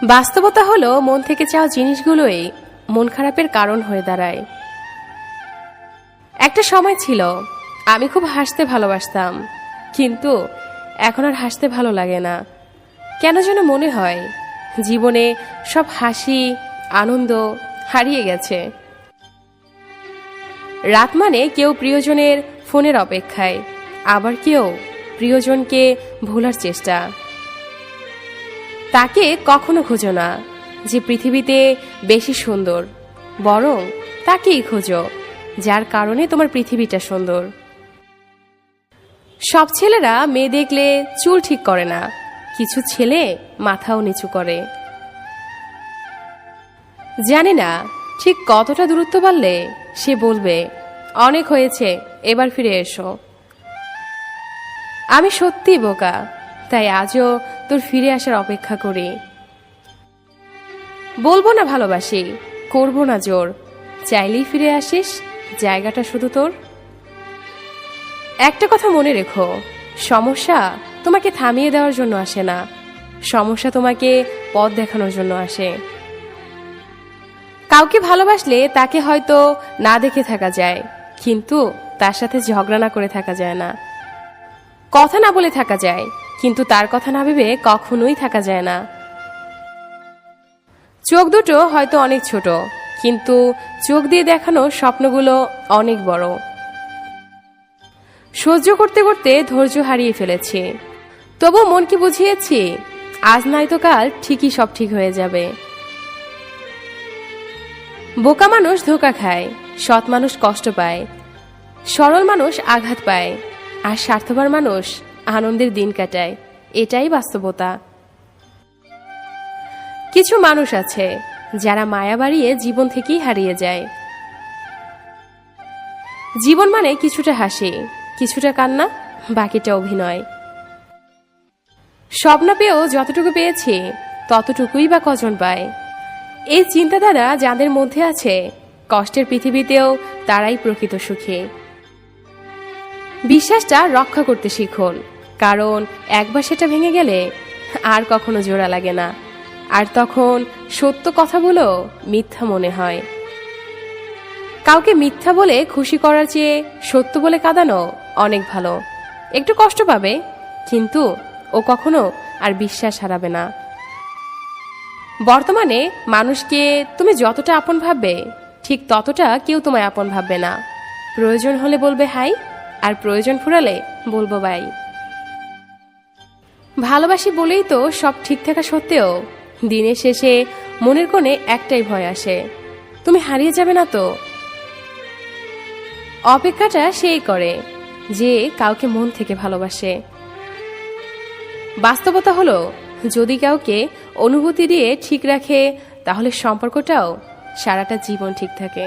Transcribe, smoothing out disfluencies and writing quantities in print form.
বাস্তবতা হলো মন থেকে চাওয়া জিনিসগুলোই মন খারাপের কারণ হয়ে দাঁড়ায়। একটা সময় ছিল আমি খুব হাসতে ভালোবাসতাম, কিন্তু এখন আর হাসতে ভালো লাগে না। কেন যেন মনে হয় জীবনে সব হাসি আনন্দ হারিয়ে গেছে। রাত মানে কেউ প্রিয়জনের ফোনের অপেক্ষায়, আবার কেউ প্রিয়জনকে ভোলার চেষ্টা। তাকে কখনো খোঁজো না যে পৃথিবীতে বেশি সুন্দর, বরং তাকেই খোঁজো যার কারণে তোমার পৃথিবীটা সুন্দর। সব ছেলেরা মেয়ে দেখলে চুল ঠিক করে না, কিছু ছেলে মাথাও নিচু করে। জানি না ঠিক কতটা দূরত্ব বাড়লে সে বলবে অনেক হয়েছে, এবার ফিরে এসো। আমি সত্যি বোকা, তাই আজও তোর ফিরে আসার অপেক্ষা করি। বলবো না ভালোবাসি, করবো না জোর, চাইলেই ফিরে আসিস, জায়গাটা শুধু তোর। একটা কথা মনে রেখো, সমস্যা তোমাকে থামিয়ে দেওয়ার জন্য আসে না, সমস্যা তোমাকে পথ দেখানোর জন্য আসে। কাউকে ভালোবাসলে তাকে হয়তো না দেখে থাকা যায়, কিন্তু তার সাথে ঝগড়া না করে থাকা যায় না। কথা না বলে থাকা যায়, কিন্তু তার কথা না ভেবে কখনোই থাকা যায় না। চোখ দুটো হয়তো অনেক ছোট, কিন্তু চোখ দিয়ে দেখানো স্বপ্নগুলো অনেক বড়। সহ্য করতে করতে ধৈর্য হারিয়ে ফেলেছি, তবু মনকে বুঝিয়েছি আজ নয়তো কাল ঠিকই সব ঠিক হয়ে যাবে। বোকা মানুষ ধোঁকা খায়, সৎ মানুষ কষ্ট পায়, সরল মানুষ আঘাত পায়, আর স্বার্থপর মানুষ আনন্দের দিন কাটায়। এটাই বাস্তবতা। কিছু মানুষ আছে যারা মায়া বাড়িয়ে জীবন থেকেই হারিয়ে যায়। জীবন মানে কিছুটা হাসি, কিছুটা কান্না, বাকিটা অভিনয়। স্বপ্ন পেয়েও যতটুকু পেয়েছি ততটুকুই বা কজন পায়। এই চিন্তাধারা যাদের মধ্যে আছে, কষ্টের পৃথিবীতেও তারাই প্রকৃত সুখী। বিশ্বাসটা রক্ষা করতে শিখুন, কারণ একবার সেটা ভেঙে গেলে আর কখনো জোড়া লাগে না, আর তখন সত্য কথাগুলো মিথ্যা মনে হয়। কাউকে মিথ্যা বলে খুশি করার চেয়ে সত্য বলে কাঁদানো অনেক ভালো। একটু কষ্ট পাবে, কিন্তু ও কখনো আর বিশ্বাস হারাবে না। বর্তমানে মানুষকে তুমি যতটা আপন ভাববে, ঠিক ততটা কেউ তোমায় আপন ভাববে না। প্রয়োজন হলে বলবে হাই, আর প্রয়োজন ফুরালে বলবো বাই। ভালোবাসি বলেই তো সব ঠিক থাকা সত্ত্বেও দিনের শেষে মনের কোণে একটাই ভয় আসে, তুমি হারিয়ে যাবে না তো। অপেক্ষাটা সেই করে যে কাউকে মন থেকে ভালোবাসে। বাস্তবতা হলো, যদি কাউকে অনুভূতি দিয়ে ঠিক রাখে, তাহলে সম্পর্কটাও সারাটা জীবন ঠিক থাকে।